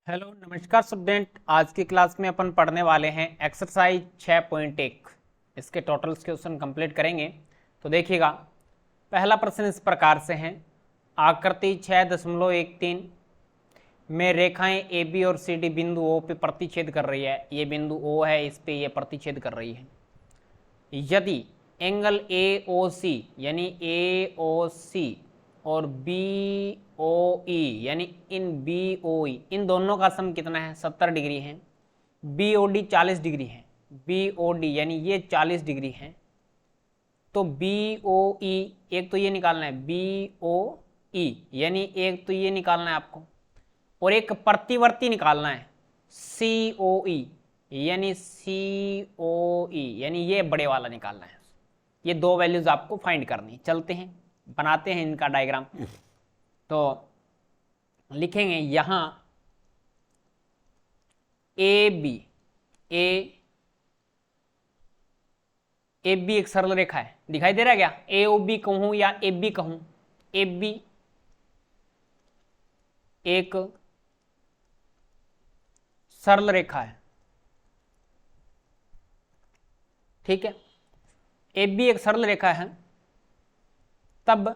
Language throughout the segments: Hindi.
हेलो नमस्कार स्टूडेंट। आज की क्लास में अपन पढ़ने वाले हैं एक्सरसाइज 6.1। इसके टोटल्स क्वेश्चन कंप्लीट करेंगे। तो देखिएगा, पहला प्रश्न इस प्रकार से है। आकृति 6.13 में रेखाएं ए बी और सी डी बिंदु ओ पे प्रतिच्छेद कर रही है। ये बिंदु ओ है, इस पे ये प्रतिच्छेद कर रही है। यदि एंगल ए ओ सी यानी ए ओ सी और बी ओ ई यानी इन बी ओ ई इन दोनों का सम कितना है? 70 डिग्री है। बी ओ डी 40 डिग्री है। बी ओ डी यानी ये 40 डिग्री है। तो बी ओ ई एक तो ये निकालना है, बी ओ ई यानी एक तो ये निकालना है आपको, और एक प्रतिवर्ती निकालना है सी ओ ई यानी सी ओ ई यानी ये बड़े वाला निकालना है। ये दो वैल्यूज आपको फाइंड करनी। चलते हैं, बनाते हैं इनका डायग्राम। तो लिखेंगे यहां ए बी ए बी एक सरल रेखा है। दिखाई दे रहा है क्या? ए ओ बी कहूं या ए बी कहूं? ए बी एक सरल रेखा है, ठीक है। ए बी एक सरल रेखा है, तब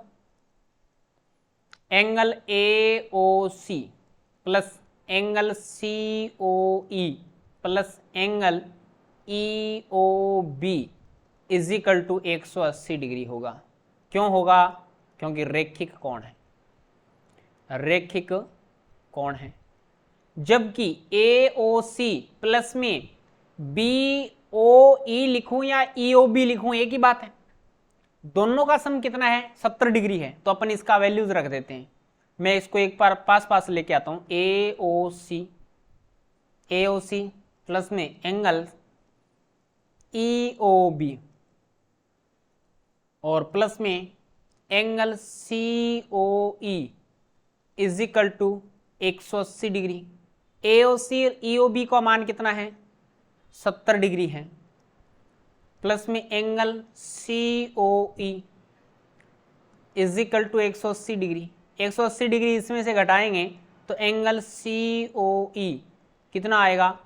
angle A O C plus angle C O E plus angle E O B is equal to 180 degree होगा। क्यों होगा? क्योंकि रैखिक कोण है, रैखिक कोण है। जबकि ए ओ सी प्लस में बी ओ ई लिखूं या ई ओ बी लिखूं एक ही बात है। दोनों का सम कितना है? 70 डिग्री है। तो अपन इसका वैल्यूज रख देते हैं। मैं इसको एक बार पास लेके आता हूं। ए ओ सी प्लस में एंगल ई ओ बी और प्लस में angle C O E is equal to 180 degree. A O C और ई ओ बी का मान कितना है? 70 डिग्री है। प्लस में angle C O E is equal to 180 degree. 180 degree इसमें से घटाएंगे तो एंगल सी ओ ई कितना आएगा?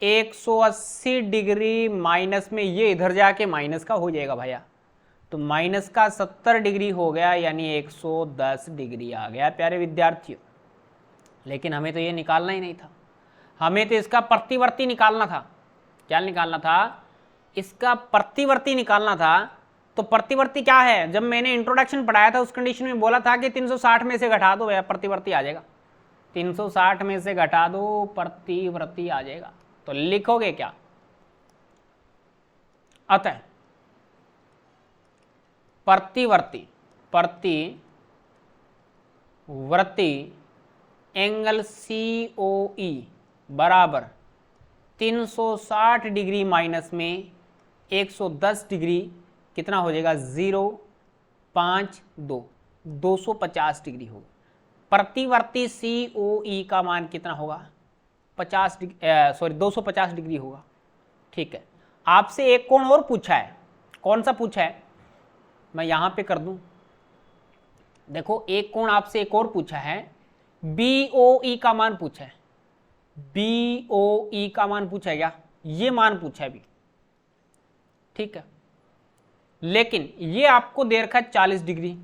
180 डिग्री माइनस में ये इधर जाके माइनस का हो जाएगा भैया। तो माइनस का 70 डिग्री हो गया, यानी 110 डिग्री आ गया प्यारे विद्यार्थियों। लेकिन हमें तो ये निकालना ही नहीं था, हमें तो इसका प्रतिवर्ती निकालना था। क्या निकालना था? इसका प्रतिवर्ती निकालना था। तो प्रतिवर्ती क्या है? जब मैंने इंट्रोडक्शन पढ़ाया था उस कंडीशन में बोला था कि 360 में से घटा दो भैया, प्रतिवर्ती आ जाएगा। 360 में से घटा दो, प्रतिवर्ती आ जाएगा। तो लिखोगे क्या? अतः प्रतिवर्ती एंगल सी ओ ई बराबर 360 डिग्री माइनस में 110 डिग्री कितना हो जाएगा? 0.52 250 डिग्री होगा। प्रतिवर्ती सी ओ ई का मान कितना होगा? 250 डिग्री होगा। ठीक है। आपसे एक कोण और पूछा है। कौन सा पूछा है? मैं यहां पे कर दूं। देखो, एक कोण आपसे एक और पूछा है। बी ओ ई का मान पूछा है। बी ओ ई का मान पूछा है क्या? ये मान पूछा है भी, ठीक है। लेकिन ये आपको दे रखा है 40 डिग्री,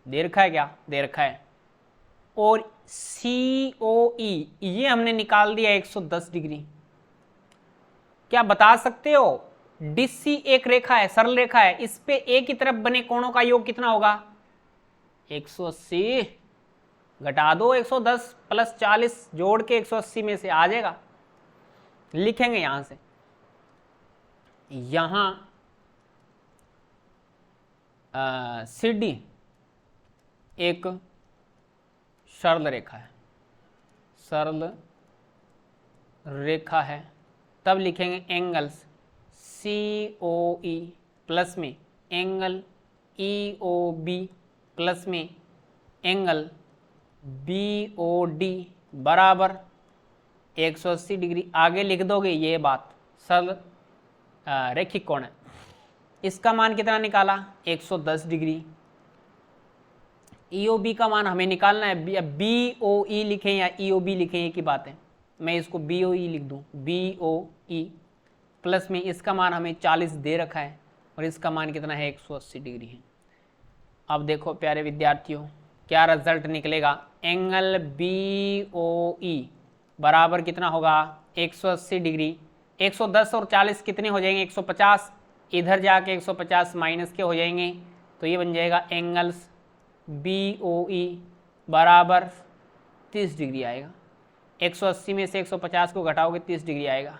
दे रखा है क्या? दे रखा है। और सी ओ ई ये हमने निकाल दिया 110 डिग्री। क्या बता सकते हो? डीसी एक रेखा है, सरल रेखा है, इस पे एक ही तरफ बने कोणों का योग कितना होगा? 180 घटा दो 110 प्लस 40 जोड़ के 180 में से आ जाएगा। लिखेंगे यहां से, यहां सी डी एक सरल रेखा है, सरल रेखा है। तब लिखेंगे angles C O E plus में angle E O B plus में एंगल बी ओ डी बराबर 180 डिग्री। आगे लिख दोगे ये बात, सरल रैखिक कोण है। इसका मान कितना निकाला? 110 डिग्री। EOB का मान हमें निकालना है, BOE लिखें या EOB लिखें एक ही बात है। मैं इसको BOE लिख दूं, BOE प्लस में इसका मान हमें 40 दे रखा है और इसका मान कितना है 180 डिग्री है। अब देखो प्यारे विद्यार्थियों क्या रिजल्ट निकलेगा, एंगल BOE बराबर कितना होगा 180 डिग्री, 110 और 40 कितने हो जाएंगे 150, इधर जाके 150 माइनस के हो जाएंगे, तो ये बन जाएगा एंगल्स BOE बराबर 30 डिग्री आएगा। 180 में से 150 को घटाओगे 30 डिग्री आएगा।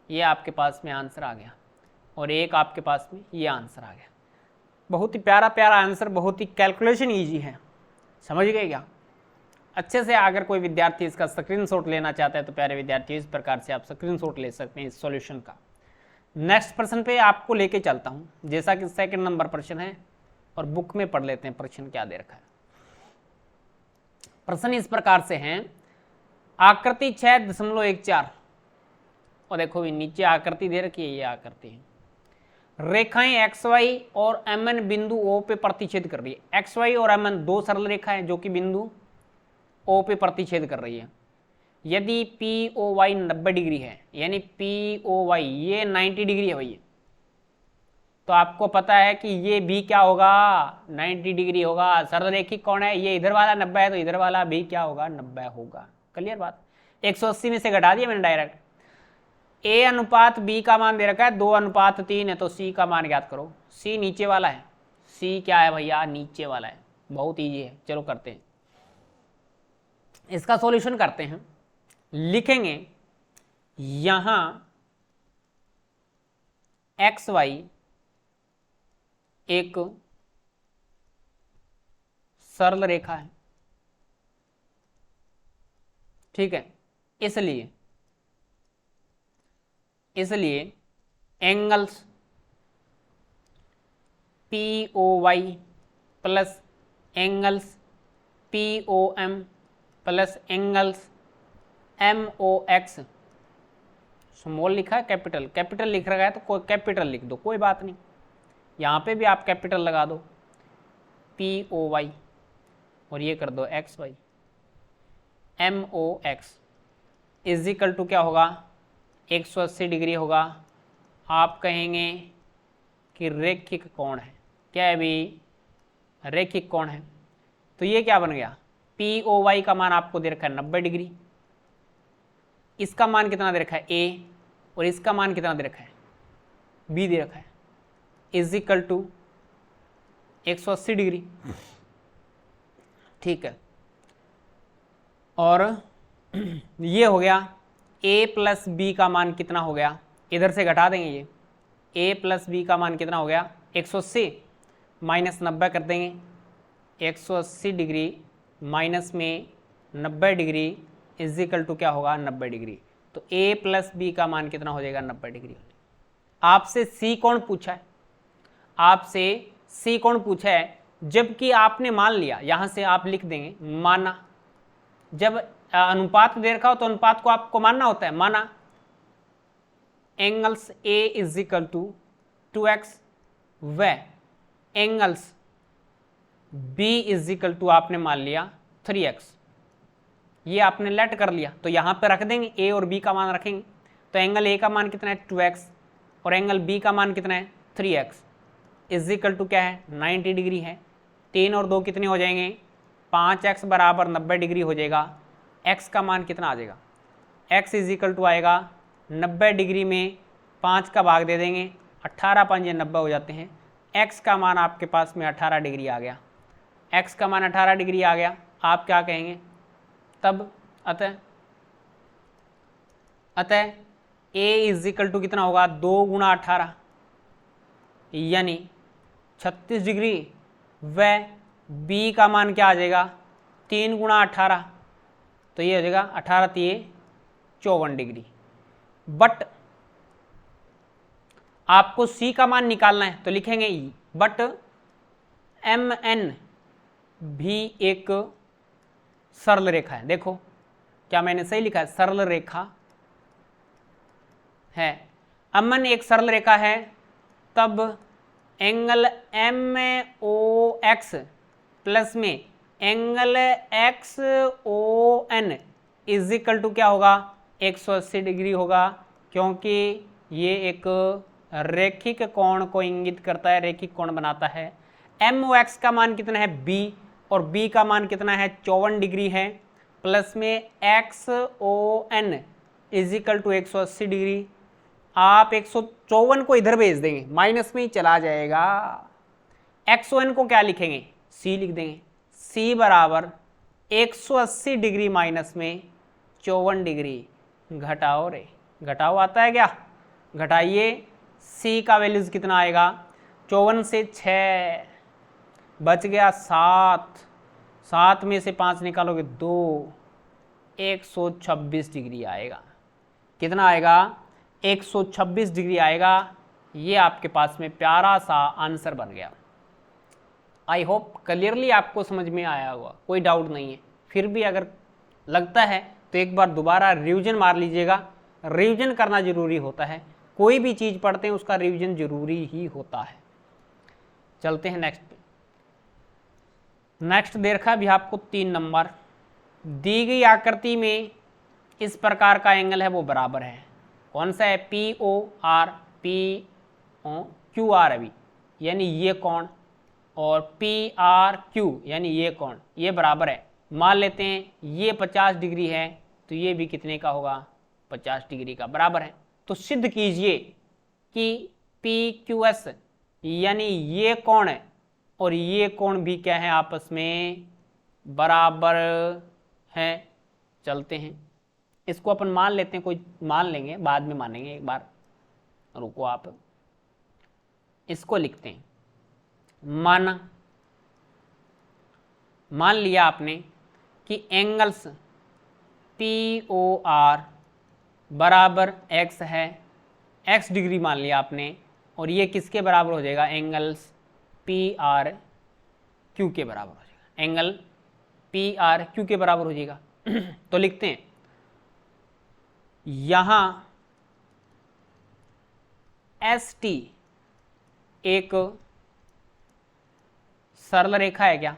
ये आपके पास में आंसर आ गया और एक आपके पास में ये आंसर आ गया। बहुत ही प्यारा प्यारा आंसर, बहुत ही कैलकुलेशन ईजी है, समझ गए क्या। अच्छे से अगर कोई विद्यार्थी इसका स्क्रीनशॉट लेना चाहता है तो प्यारे विद्यार्थी इस प्रकार से आप स्क्रीनशॉट ले सकते हैं इस सॉल्यूशन का। नेक्स्ट प्रश्न पे आपको लेके चलता हूँ, जैसा कि सेकंड नंबर प्रश्न है और बुक में पढ़ लेते हैं प्रश्न क्या दे रखा है। प्रश्न इस प्रकार से हैं, आकृति 6.14 और देखो भी नीचे आकृति दे रखी है, ये आकृति है, रेखाएं XY और MN बिंदु O पे प्रतिच्छेद कर रही है। XY और MN दो सरल रेखाएं जो कि बिंदु O पे प्रतिच्छेद कर रही है। यदि POY 90 डिग्री है, यानी POY ये 90 डिग्री है भैया, तो आपको पता है कि ये भी क्या होगा 90 डिग्री होगा। सरल रेखिक कौन है, ये इधर वाला 90 है तो इधर वाला भी क्या होगा 90 होगा। क्लियर बात। 180 में से घटा दिया मैंने डायरेक्ट। A अनुपात B का मान दे रखा है 2:3 है, तो C का मान ज्ञात करो। C नीचे वाला है, C क्या है भैया नीचे वाला है, बहुत ईजी है। चलो करते हैं, इसका सॉल्यूशन करते हैं। लिखेंगे यहां XY एक सरल रेखा है, ठीक है, इसलिए angles POY plus angles POM plus angles MOX, small लिखा है कैपिटल, कैपिटल लिख रखा है तो कोई कैपिटल लिख दो, कोई बात नहीं, यहाँ पे भी आप कैपिटल लगा दो POY और ये कर दो XY, MOX is equal to क्या होगा 180 डिग्री होगा। आप कहेंगे कि रेखिक कोण है, क्या है भी रेखिक कोण है, तो ये क्या बन गया POY का मान आपको दे रखा है 90 डिग्री, इसका मान कितना दे रखा है A और इसका मान कितना दे रखा है B दे रखा है, इज इक्वल टू 180 डिग्री, ठीक है। और ये हो गया A प्लस B का मान कितना हो गया, इधर से घटा देंगे, ये A प्लस B का मान कितना हो गया 180 माइनस 90 कर देंगे, 180 डिग्री माइनस में 90 डिग्री इज इक्वल टू क्या होगा 90 डिग्री, तो A प्लस B का मान कितना हो जाएगा 90 डिग्री। आपसे C कौन पूछा है, आपसे C कौन पूछा है, जबकि आपने मान लिया, यहां से आप लिख देंगे माना, जब अनुपात दे रखा हो तो अनुपात को आपको मानना होता है, माना angles A is equal to 2x व angles B is equal to आपने मान लिया 3x, ये आपने लेट कर लिया, तो यहां पे रख देंगे A और B का मान रखेंगे, तो एंगल A का मान कितना है 2x और एंगल B का मान कितना है 3x इज इक्वल टू क्या है 90 डिग्री है। 3 और 2 कितने हो जाएंगे 5x बराबर 90 डिग्री हो जाएगा। x का मान कितना आ जाएगा, x इज इक्वल टू आएगा 90 डिग्री में 5 का भाग दे देंगे, 18 5 90 हो जाते हैं, x का मान आपके पास में 18 डिग्री आ गया, x का मान 18 डिग्री आ गया। आप क्या कहेंगे तब, अतः a इज इक्वल टू कितना होगा 2 गुणा 18 यानी 36 डिग्री व b का मान क्या आ जाएगा 3 गुणा 18, तो ये हो जाएगा 18 3 54 डिग्री। बट आपको c का मान निकालना है तो लिखेंगे बट MN भी एक सरल रेखा है। देखो क्या मैंने सही लिखा है, सरल रेखा है, MN एक सरल रेखा है, तब एंगल MOX प्लस में angle X O N is equal to क्या होगा, 180 डिग्री होगा, क्योंकि ये एक रैखिक कोण को इंगित करता है, रैखिक कोण बनाता है। एम ओ एक्स का मान कितना है बी, और बी का मान कितना है 54 डिग्री है, प्लस में X O N is equal to 180 degree. आप 154 को इधर भेज देंगे, माइनस में ही चला जाएगा। एक्स ओ एन को क्या लिखेंगे, सी लिख देंगे, सी बराबर 180 डिग्री माइनस में 54 डिग्री। घटाओ रे, घटाओ आता है क्या, घटाइए। सी का वैल्यूज कितना आएगा, 54 से 6 बच गया 7, 7 में से 5 निकालोगे 2, 126 डिग्री आएगा। कितना आएगा, 126 डिग्री आएगा। ये आपके पास में प्यारा सा आंसर बन गया। आई होप क्लियरली आपको समझ में आया होगा, कोई डाउट नहीं है। फिर भी अगर लगता है तो एक बार दोबारा रिवीजन मार लीजिएगा। रिवीजन करना जरूरी होता है, कोई भी चीज़ पढ़ते हैं उसका रिवीजन जरूरी ही होता है। चलते हैं नेक्स्ट पे। नेक्स्ट दे रखा है भी आपको 3 नंबर, दी गई आकृति में इस प्रकार का एंगल है वो बराबर है। कौन सा है, P O R, P O Q R अभी, यानी ये कोण, और पी आर क्यू यानी ये कोण, ये बराबर है। मान लेते हैं ये 50 डिग्री है तो ये भी कितने का होगा, 50 डिग्री का बराबर है। तो सिद्ध कीजिए कि पी क्यू एस यानी ये कोण है और ये कोण भी क्या है, आपस में बराबर है। चलते हैं, इसको अपन मान लेते हैं, कोई मान लेंगे बाद में मानेंगे, एक बार रुको आप। इसको लिखते हैं, मान लिया आपने कि एंगल्स पी ओ आर बराबर एक्स है, एक्स डिग्री मान लिया आपने, और ये किसके बराबर हो जाएगा, एंगल्स पी आर क्यू के बराबर हो जाएगा, एंगल पी आर क्यू के बराबर हो जाएगा। तो लिखते हैं यहां एस टी एक सरल रेखा है क्या,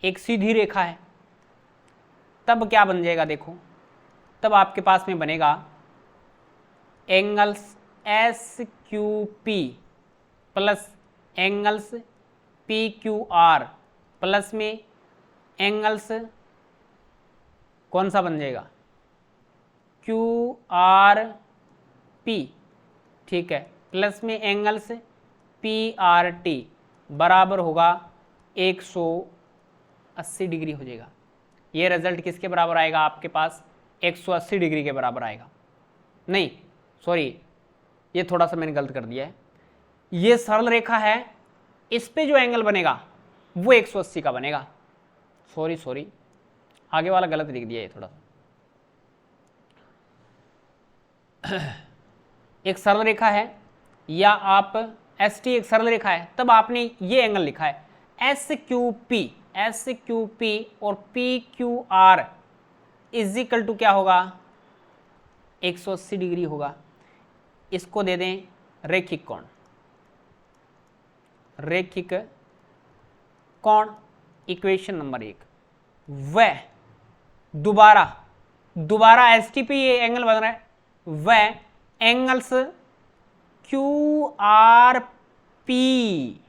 एक सीधी रेखा है। तब क्या बन जाएगा, देखो तब आपके पास में बनेगा angles S Q P plus angles P Q are plus में एंगल्स कौन सा बन जाएगा, क्यू आर पी, ठीक है, प्लस में एंगल्स पी आर टी बराबर होगा 180 डिग्री हो जाएगा। ये रिजल्ट किसके बराबर आएगा आपके पास, 180 डिग्री के बराबर आएगा। नहीं सॉरी, ये थोड़ा सा मैंने गलत कर दिया है। ये सरल रेखा है, इस पे जो एंगल बनेगा वो 180 का बनेगा। सॉरी आगे वाला गलत लिख दिया है थोड़ा सा। एक सरल रेखा है या आप एस टी एक सरल रेखा है, तब आपने ये एंगल लिखा है एस क्यू पी और P Q R is equal to क्या होगा, 180 डिग्री होगा। इसको दे दें रैखिक कोण, रैखिक कोण इक्वेशन नंबर 1। वह दोबारा एस टी पे ये एंगल बन रहा है, वह angles Q R P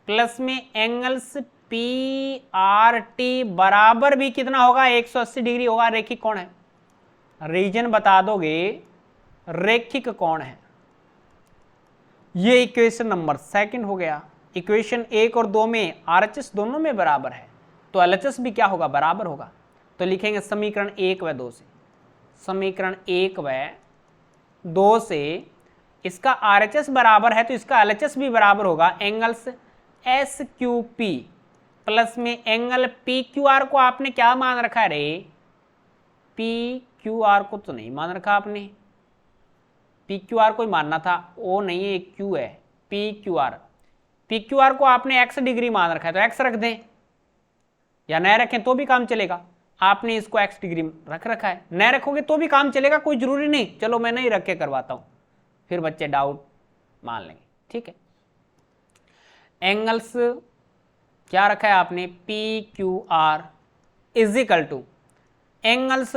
plus में एंगल्स पी आर टी बराबर भी कितना होगा, 180 डिग्री होगा। रैखिक कोण है, रीजन बता दोगे, रैखिक कोण है। ये इक्वेशन नंबर 2 हो गया। इक्वेशन 1 और 2 में आरएचएस दोनों में बराबर है, तो एलएचएस भी क्या होगा, बराबर होगा। तो लिखेंगे समीकरण 1 व 2 से, समीकरण 1 व 2 से इसका आरएचएस बराबर है तो इसका एलएचएस भी बराबर होगा। Angles S Q P plus में एंगल पी क्यू आर को आपने क्या मान रखा है रे, पी क्यू आर को तो नहीं मान रखा आपने, पी क्यू आर को ही मानना था, ओ नहीं है क्यू है, पी क्यू आर को आपने एक्स डिग्री मान रखा है तो एक्स रख दें, या न रखें तो भी काम चलेगा। आपने इसको एक्स डिग्री रख रखा है, न रखोगे तो भी काम चलेगा, कोई जरूरी नहीं। चलो मैं नहीं रख के करवाता हूं, फिर बच्चे डाउट मान लेंगे, ठीक है। एंगल्स क्या रखा है आपने, P Q R is equal two angles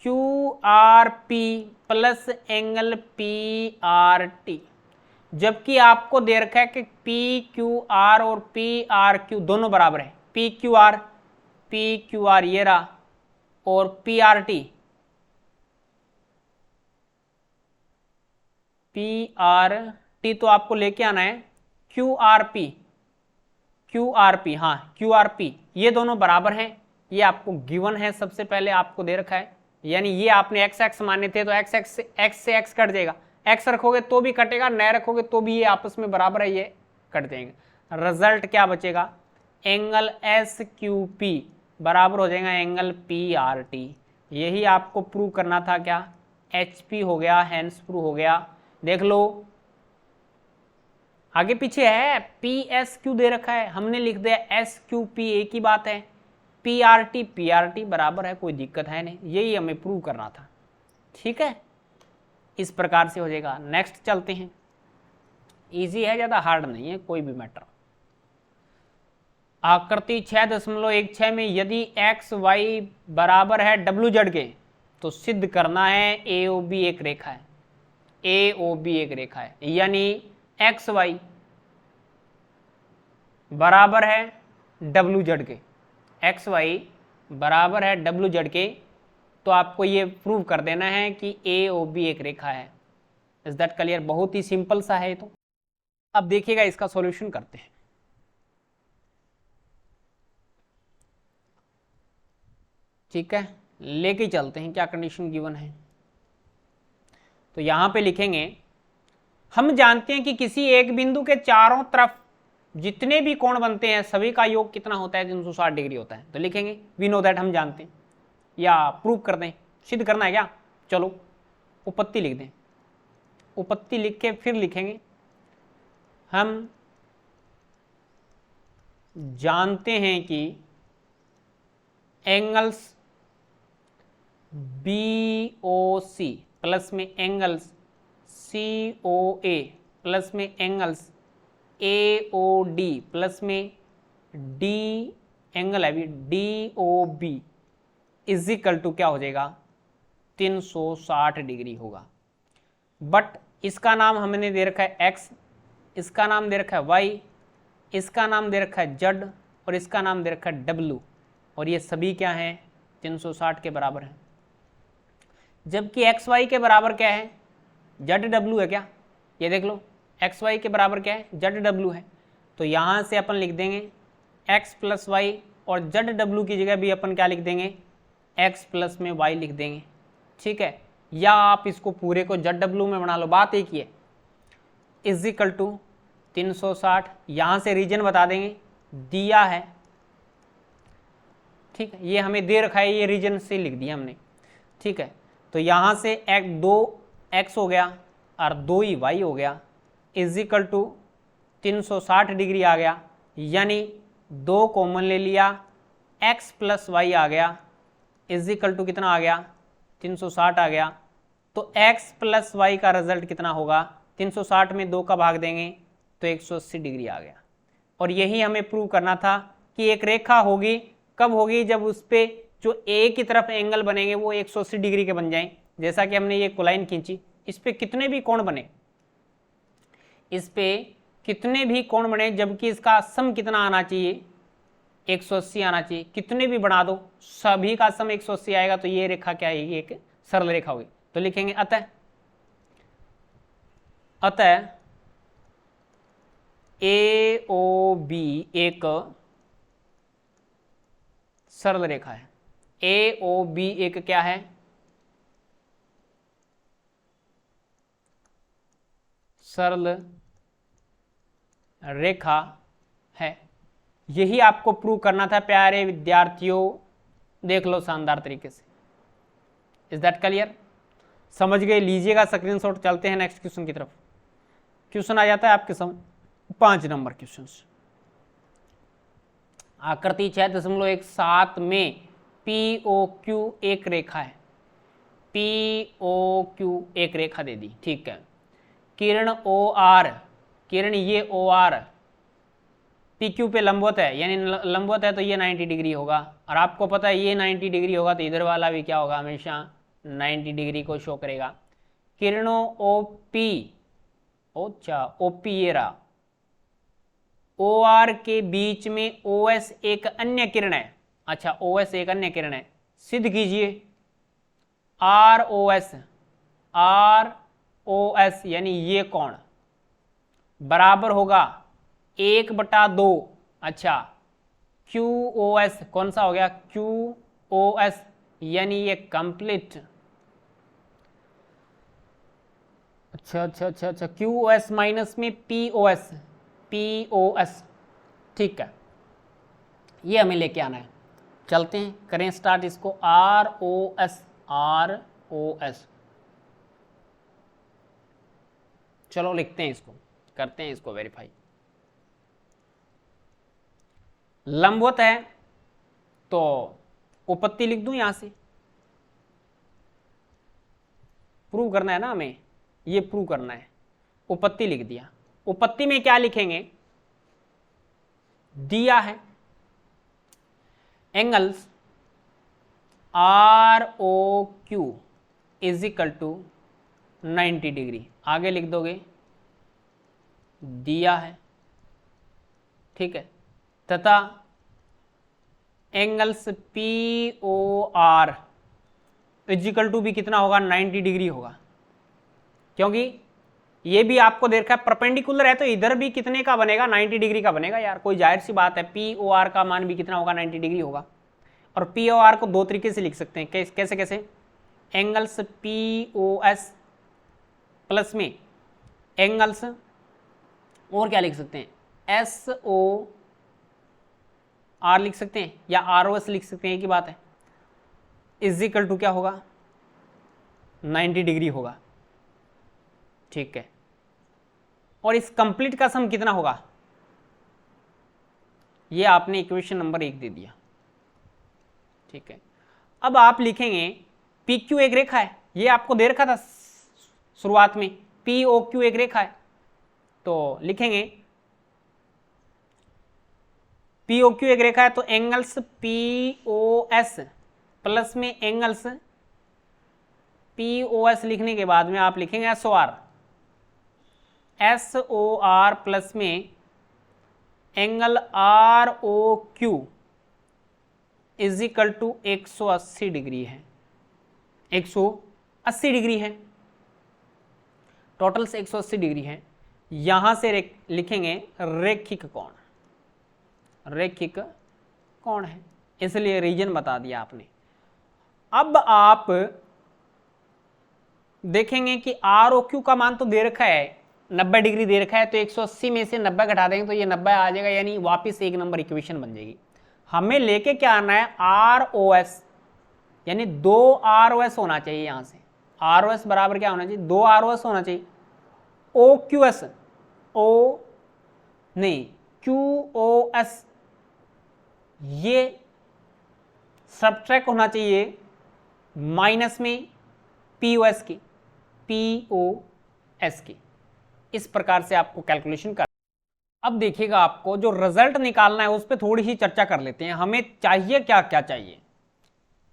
Q R P plus angle P R T, जबकि आपको दे रखा है कि पी क्यू आर और पी आर क्यू दोनों बराबर है, पी क्यू आर ये रहा, और पी आर टी तो आपको लेके आना है क्यू आर पी, हाँ क्यू आर पी, ये दोनों बराबर हैं, ये आपको गिवन है, सबसे पहले आपको दे रखा है, यानी ये आपने एक्स एक्स माने थे तो एक्स से एक्स कट जाएगा, एक्स रखोगे तो भी कटेगा, न रखोगे तो भी ये आपस में बराबर है, ये कट जाएंगे। रिजल्ट क्या बचेगा, एंगल एस क्यू पी बराबर हो जाएगा एंगल पी आर टी। यही आपको प्रूव करना था, क्या एच पी हो गया, हैंस प्रूव हो गया। देख लो आगे पीछे है, पी एस क्यू दे रखा है, हमने लिख दिया एस क्यू पी, एक ही बात है, पी आर टी बराबर है, कोई दिक्कत है नहीं, यही हमें प्रूव करना था। ठीक है, इस प्रकार से हो जाएगा। नेक्स्ट चलते हैं, इजी है, ज़्यादा हार्ड नहीं है कोई भी मैटर। आकृति 6.16 में यदि एक्स वाई बराबर है डब्ल्यू जेड के, तो सिद्ध करना है ए ओ बी एक रेखा है, ए ओ बी एक रेखा है, यानी एक्स वाई बराबर है डब्ल्यू जेड के, एक्स वाई बराबर है डब्ल्यू जेड के, तो आपको ये प्रूव कर देना है कि ए ओ बी एक रेखा है। Is that clear? बहुत ही सिंपल सा है तो। अब देखिएगा इसका सॉल्यूशन करते हैं। ठीक है, लेके चलते हैं, क्या कंडीशन गिवन है। तो यहां पे लिखेंगे, हम जानते हैं कि किसी एक बिंदु के चारों तरफ जितने भी कोण बनते हैं सभी का योग कितना होता है, 360 डिग्री होता है। तो लिखेंगे वी नो दैट, हम जानते हैं, या प्रूव कर दें, सिद्ध करना है क्या, चलो उपपत्ति लिख दें। उपपत्ति लिख के फिर लिखेंगे, हम जानते हैं कि angles B O C plus में angles C O A plus में angles A O D plus में डी एंगल है भी D O B is equal to क्या हो जाएगा, 360 डिग्री होगा। बट इसका नाम हमने दे रखा है एक्स, इसका नाम दे रखा है वाई, इसका नाम दे रखा है जेड, और इसका नाम दे रखा है डब्ल्यू, और ये सभी क्या हैं, 360 के बराबर हैं। जबकि एक्स वाई के बराबर क्या है, जेड डब्ल्यू है क्या, ये देख लो, एक्स वाई के बराबर क्या है, जेड डब्ल्यू है। तो यहाँ से अपन लिख देंगे एक्स प्लस वाई, और जेड डब्ल्यू की जगह भी अपन क्या लिख देंगे, एक्स प्लस में वाई लिख देंगे। ठीक है, या आप इसको पूरे को जेड डब्ल्यू में बना लो, बात एक ही है। इज इक्वल टू 360, यहाँ से रीजन बता देंगे, दिया है। ठीक है, ये हमें दे रखा है, ये रीजन से लिख दिया हमने। ठीक है, तो यहाँ से एक 2 एक्स हो गया और 2 ही वाई हो गया, इज इक्वल टू 360 डिग्री आ गया, यानी 2 कॉमन ले लिया, एक्स प्लस वाई आ गया, इज इक्वल टू कितना आ गया, 360 आ गया। तो एक्स प्लस वाई का रिजल्ट कितना होगा, 360 में 2 का भाग देंगे तो 180 डिग्री आ गया। और यही हमें प्रूव करना था कि एक रेखा होगी, कब होगी, जब उस पर जो ए की तरफ एंगल बनेंगे वो 180 डिग्री के बन जाएं। जैसा कि हमने ये कोलाइन खींची, इस पे कितने भी कोण बने, इस पे कितने भी कोण बने, जबकि इसका सम कितना आना चाहिए, 180 आना चाहिए। कितने भी बना दो, सभी का सम 180 आएगा, तो ये रेखा क्या है, एक सरल रेखा होगी। तो लिखेंगे अतः ए ओ बी एक सरल रेखा है। ए ओ बी एक क्या है, सरल रेखा है। यही आपको प्रूव करना था प्यारे विद्यार्थियों, देख लो शानदार तरीके से। Is that clear? समझ गए? लीजिएगा स्क्रीनशॉट, चलते हैं नेक्स्ट क्वेश्चन की तरफ। क्वेश्चन आ जाता है आपके समझ 5 नंबर क्वेश्चन। आकृति 6.17 में पी ओ क्यू एक रेखा है, पी ओ क्यू एक रेखा दे दी। ठीक है, किरण ओ आर, किरण ये ओ आर पी क्यू पे लंबवत है, यानी लंबवत है तो ये 90 डिग्री होगा, और आपको पता है ये 90 डिग्री होगा तो इधर वाला भी क्या होगा, हमेशा 90 डिग्री को शो करेगा। किरणों ओपी, अच्छा ओपी ये रहा, ओ आर के बीच में ओ एस एक अन्य किरण है। अच्छा ओ एस एक अन्य किरण है, सिद्ध कीजिए। R O S, R O S यानी ये कोण बराबर होगा 1/2। अच्छा क्यू ओ एस कौन सा हो गया, क्यू ओ एस यानी ये कंप्लीट, अच्छा क्यू ओ एस माइनस में P O S, P O S, ठीक है, ये हमें लेके आना है। चलते हैं, करें स्टार्ट इसको। R O S, R O S, चलो लिखते हैं इसको, करते हैं इसको वेरीफाई। लंबवत है तो उपपत्ति लिख दूं, यहां से प्रूव करना है ना हमें, ये प्रूव करना है, उपपत्ति लिख दिया। उपपत्ति में क्या लिखेंगे, दिया है angles R O Q is equal to 90 degree, आगे लिख दोगे दिया है, ठीक है, तथा angles P O R is equal to भी कितना होगा, 90 डिग्री होगा, क्योंकि ये भी आपको दे रखा है परपेंडिकुलर है तो इधर भी कितने का बनेगा, 90 डिग्री का बनेगा यार, कोई जाहिर सी बात है। पी ओ आर का मान भी कितना होगा, 90 डिग्री होगा। और पी ओ आर को दो तरीके से लिख सकते हैं, कैसे कैसे, angles P O S plus में एंगल्स, और क्या लिख सकते हैं, एस ओ आर लिख सकते हैं, या आर ओ एस लिख सकते हैं, एक ही बात है, इज इक्वल टू क्या होगा, 90 डिग्री होगा, ठीक है। और इस कंप्लीट का सम कितना होगा, ये आपने इक्वेशन नंबर 1 दे दिया, ठीक है। अब आप लिखेंगे पी क्यू एक रेखा है, ये आपको दे रखा था शुरुआत में, पी ओ क्यू एक रेखा है, तो लिखेंगे पी ओ क्यू एक रेखा है तो angles P O S plus में एंगल्स पी ओ एस लिखने के बाद में आप लिखेंगे S O R, S O R plus में angle R O Q is equal to 180 degree है, 180 डिग्री है, टोटल से 180 डिग्री है। यहां से लिखेंगे रेखिक कोण, रेखिक कोण है, इसलिए रीजन बता दिया आपने। अब आप देखेंगे कि आर ओ क्यू का मान तो दे रखा है 90 डिग्री दे रखा है, तो 180 में से 90 घटा देंगे तो ये 90 आ जाएगा, यानी वापस एक नंबर इक्वेशन बन जाएगी। हमें लेके क्या आना है, आर ओ एस, यानी 2 आर ओ एस होना चाहिए। यहां से आर ओ एस बराबर क्या होना चाहिए, 2 आर ओ एस होना चाहिए। ओ क्यू एस, ओ नहीं क्यू ओ एस ये सब्ट्रैक्ट होना चाहिए माइनस में पी ओ एस की, पी ओ एस की। इस प्रकार से आपको कैलकुलेशन कर। अब देखिएगा, आपको जो रिजल्ट निकालना है उस पर थोड़ी सी चर्चा कर लेते हैं। हमें चाहिए क्या क्या चाहिए,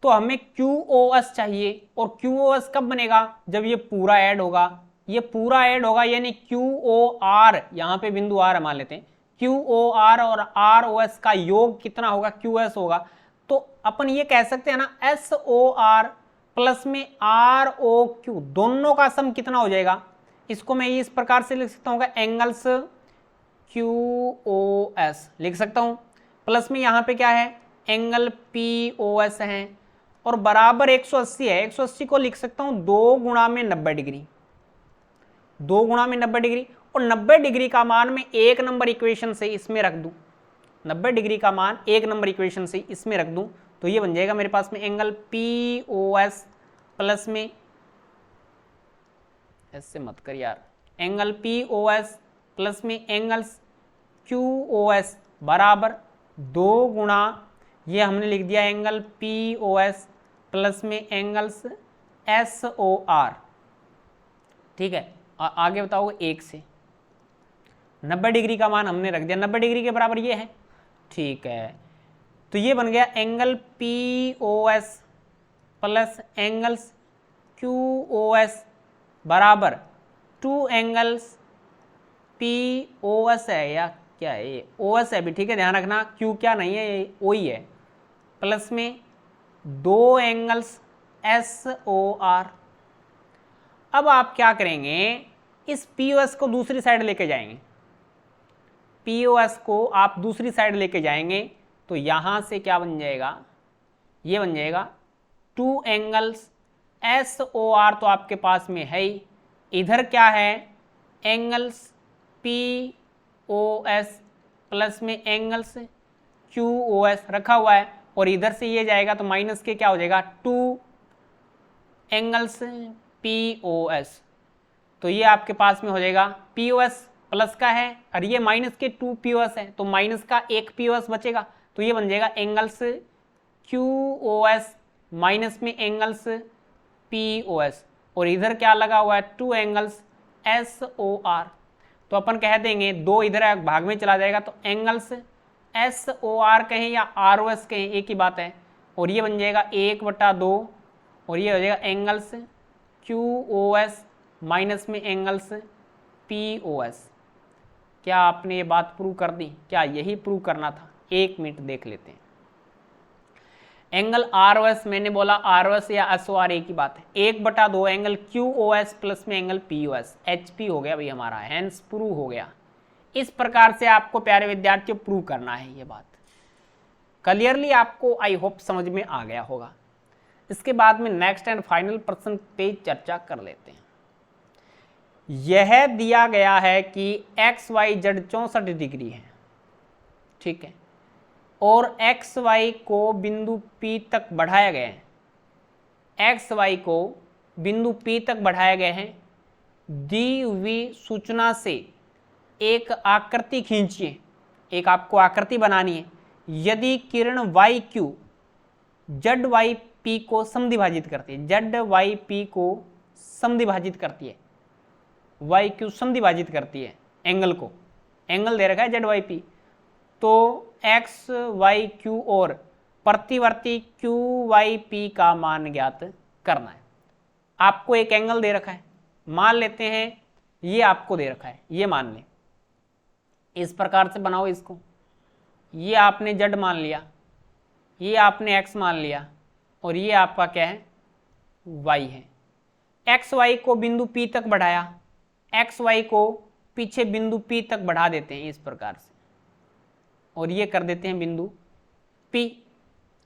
तो हमें QoS चाहिए, और QoS कब बनेगा, जब ये पूरा ऐड होगा, ये पूरा ऐड होगा, यानी QoR, यहां पे बिंदु R मान लेते हैं, QoR और ROS का योग कितना होगा, QoS होगा। तो अपन ये कह सकते हैं ना, SOR प्लस में ROQ दोनों का सम कितना हो जाएगा, इसको मैं इस प्रकार से लिख सकता हूँ, एंगल्स QoS लिख सकता हूं, प्लस में यहां पे क्या है, एंगल POS है, और बराबर 180 है। 180 को लिख सकता हूं 2 गुणा में 90 डिग्री, 2 गुणा में 90 डिग्री, और 90 डिग्री का मान मैं एक नंबर इक्वेशन से इसमें रख दूं, 90 डिग्री का मान एक नंबर इक्वेशन से इसमें रख दूं, तो ये बन जाएगा मेरे पास में एंगल POS प्लस में, ऐसे मत कर यार, एंगल POS प्लस में एंगल्स QoS बराबर 2 गुणा, ये हमने लिख दिया एंगल POS प्लस में एंगल्स SOR, ठीक है। और आगे बताओ 1 से, 90 डिग्री का मान हमने रख दिया, 90 डिग्री के बराबर ये है, ठीक है। तो ये बन गया angle POS plus angles QOS बराबर 2 एंगल्स POS है या क्या है, ये OS है भी, ठीक है, ध्यान रखना, Q क्या नहीं है, ये O ही है, प्लस में 2 एंगल्स SOR। अब आप क्या करेंगे, इस POS को दूसरी साइड लेके जाएंगे, POS को आप दूसरी साइड लेके जाएंगे तो यहां से क्या बन जाएगा, ये बन जाएगा 2 एंगल्स SOR तो आपके पास में है ही, इधर क्या है एंगल्स POS प्लस में एंगल्स QOS रखा हुआ है, और इधर से ये जाएगा तो माइनस के क्या हो जाएगा 2 एंगल्स POS। तो ये आपके पास में हो जाएगा POS प्लस का है और ये माइनस के 2 POS है, तो माइनस का 1 POS बचेगा, तो ये बन जाएगा एंगल्स QOS माइनस में एंगल्स POS, और इधर क्या लगा हुआ है 2 एंगल्स SOR। तो अपन कह देंगे 2 इधर भाग में चला जाएगा, तो एंगल्स SOR कहें या ROS कहें एक ही बात है, और ये बन जाएगा 1/2, और ये हो जाएगा एंगल्स QOS माइनस में एंगल्स POS। क्या आपने ये बात प्रूव कर दी, क्या यही प्रूव करना था, 1 मिनट देख लेते हैं। एंगल ROS मैंने बोला ROS या SOR एक ही बात है, 1/2 एंगल QOS प्लस में एंगल POS, HP हो गया भाई हमारा, हैंस प्रूव हो गया। इस प्रकार से आपको प्यारे विद्यार्थियों प्रूव करना है, ये बात क्लियरली आपको आई होप समझ में आ गया होगा। इसके बाद में नेक्स्ट एंड फाइनल प्रश्न पे चर्चा कर लेते हैं। यह दिया गया है कि XYZ 64 डिग्री है, ठीक है, और XY को बिंदु P तक बढ़ाया गया है, XY को बिंदु P तक बढ़ाया गया है, दी हुई सूचना से एक आकृति खींचिए, एक आपको आकृति बनानी है, यदि किरण YQ ZYP को समद्विभाजित करती है, ZYP को समद्विभाजित करती है, YQ समद्विभाजित करती है एंगल को, एंगल दे रखा है ZYP, तो XYQ और प्रतिवर्ती QYP का मान ज्ञात करना है। आपको एक एंगल दे रखा है, मान लेते हैं ये आपको दे रखा है, ये मान लें, इस प्रकार से बनाओ इसको, ये आपने Z मान लिया, ये आपने X मान लिया, और ये आपका क्या है Y है। XY को बिंदु P तक बढ़ाया, XY को पीछे बिंदु P तक बढ़ा देते हैं इस प्रकार से, और ये कर देते हैं बिंदु P,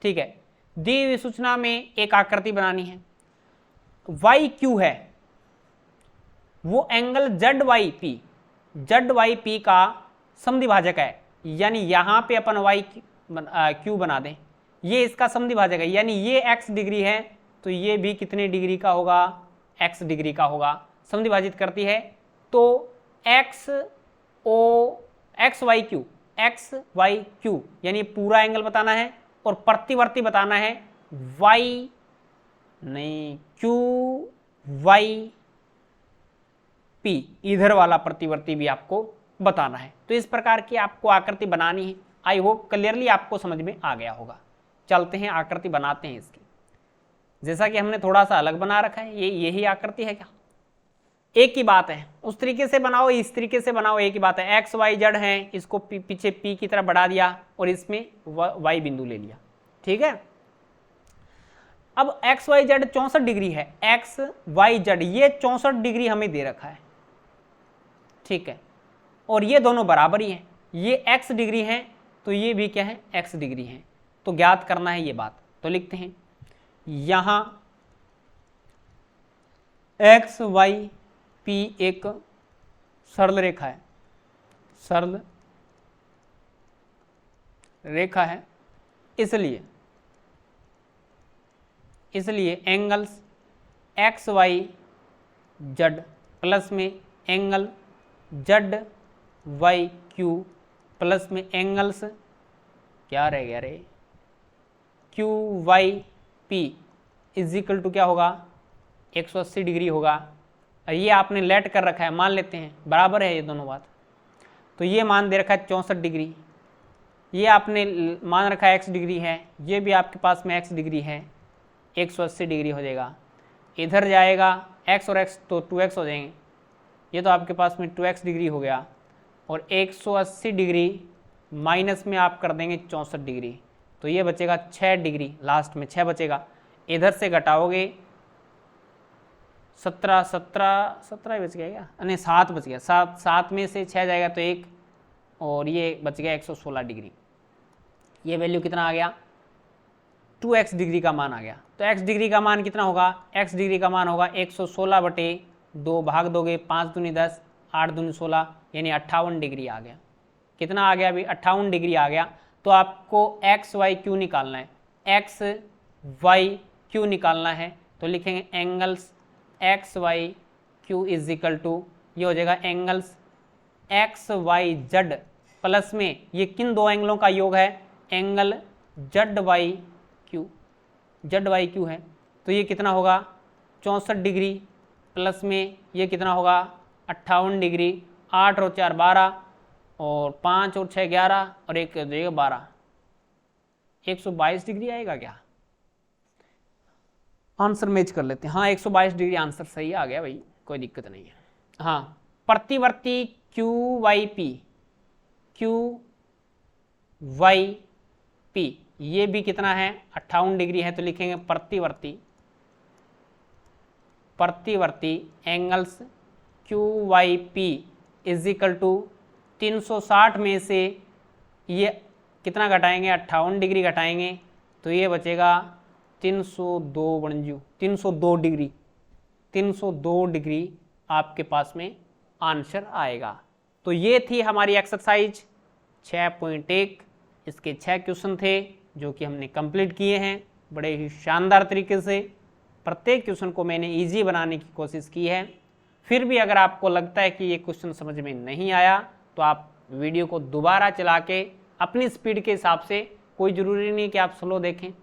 ठीक है। दी हुई सूचना में एक आकृति बनानी है, YQ है वो एंगल ZYP का समद्विभाजक है, यानी यहां पे अपन YQ बना दें, ये इसका समद्विभाजक है, यानी ये X डिग्री है तो ये भी कितने डिग्री का होगा, X डिग्री का होगा, समद्विभाजित करती है। तो XYQ यानी पूरा एंगल बताना है, और प्रतिवर्ती बताना है QYP, इधर वाला प्रतिवर्ती भी आपको बताना है। तो इस प्रकार की आपको आकृति बनानी है। आई होप क्लियरली आपको समझ में आ गया होगा। चलते हैं आकृति बनाते हैं इसकी। जैसा कि हमने थोड़ा सा अलग बना रखा है, यही आकृति है क्या, एक ही बात है, उस तरीके से बनाओ इस तरीके से बनाओ, एक ही बात है। XYZ है, इसको पीछे P की तरफ बढ़ा दिया और इसमें Y बिंदु ले लिया, ठीक है। अब XYZ 64 डिग्री है, XYZ ये 64 डिग्री हमें दे रखा है, ठीक है, और ये दोनों बराबर ही हैं, ये X डिग्री है तो ये भी क्या है X डिग्री है, तो ज्ञात करना है ये बात। तो लिखते हैं यहां XYP एक सरल रेखा है, सरल रेखा है, इसलिए एंगल्स XYZ प्लस में एंगल ZYQ प्लस में एंगल्स क्या रह गया रे QYP इज इक्वल टू क्या होगा 180 डिग्री होगा। ये आपने लेट कर रखा है, मान लेते हैं बराबर है ये दोनों बात। तो ये मान दे रखा है 64 डिग्री, ये आपने मान रखा है x डिग्री है, ये भी आपके पास में x डिग्री है, 180 डिग्री हो जाएगा। इधर जाएगा x और x तो 2x हो जाएंगे, ये तो आपके पास में 2x डिग्री हो गया, और 180 डिग्री माइनस में आप कर देंगे 64 डिग्री, तो ये बचेगा 6 डिग्री, लास्ट में 6 बचेगा। इधर से घटाओगे 17 ही बच गया क्या, नहीं 7 बच गया, 7 में से 6 जाएगा तो 1, और ये बच गया 116 डिग्री। ये वैल्यू कितना आ गया, 2x डिग्री का मान आ गया। तो x डिग्री का मान कितना होगा, x डिग्री का मान होगा 116/2, भाग दोगे 5 दूनी 10, 8 दूनी 16, यानी 58 डिग्री आ गया। कितना आ गया अभी, 58 डिग्री आ गया। तो आपको एक्स वाई क्यू निकालना है, एक्स वाई क्यू निकालना है, तो लिखेंगे angles X Y Q is equal to, ये हो जाएगा angles X Y Z plus में, ये किन दो एंगलों का योग है, एंगल जेड वाई क्यू है, तो ये कितना होगा 64 डिग्री प्लस में ये कितना होगा 58 डिग्री, 8 और 4 12, और 5 और 6 11, और 1 देगा 12, 122 डिग्री आएगा क्या, आंसर मैच कर लेते हैं। हाँ 122 डिग्री आंसर सही आ गया भाई, कोई दिक्कत नहीं है। हाँ प्रतिवर्ती क्यू वाई पी ये भी कितना है 58 डिग्री है, तो लिखेंगे प्रतिवर्ती angles Q Y P is equal to 360 में से ये कितना घटाएंगे 58 डिग्री घटाएंगे, तो ये बचेगा 302 डिग्री आपके पास में आंसर आएगा। तो ये थी हमारी एक्सरसाइज 6.1, इसके 6 क्वेश्चन थे जो कि हमने कंप्लीट किए हैं बड़े ही शानदार तरीके से। प्रत्येक क्वेश्चन को मैंने इजी बनाने की कोशिश की है। फिर भी अगर आपको लगता है कि ये क्वेश्चन समझ में नहीं आया तो आप वीडियो को दोबारा चला के अपनी स्पीड के हिसाब से, कोई ज़रूरी नहीं कि आप स्लो देखें,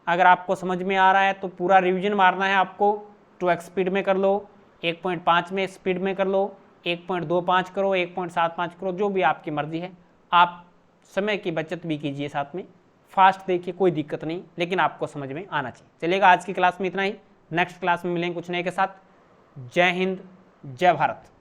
अगर आपको समझ में आ रहा है तो पूरा रिवीजन मारना है आपको। 2x स्पीड में कर लो, 1.5 में स्पीड में कर लो, 1.25 करो, 1.75 करो, जो भी आपकी मर्जी है। आप समय की बचत भी कीजिए साथ में, फास्ट देखिए, कोई दिक्कत नहीं, लेकिन आपको समझ में आना चाहिए। चलिएगा आज की क्लास में इतना ही, नेक्स्ट क्लास में मिलेंगे कुछ नए के साथ। जय हिंद, जय भारत।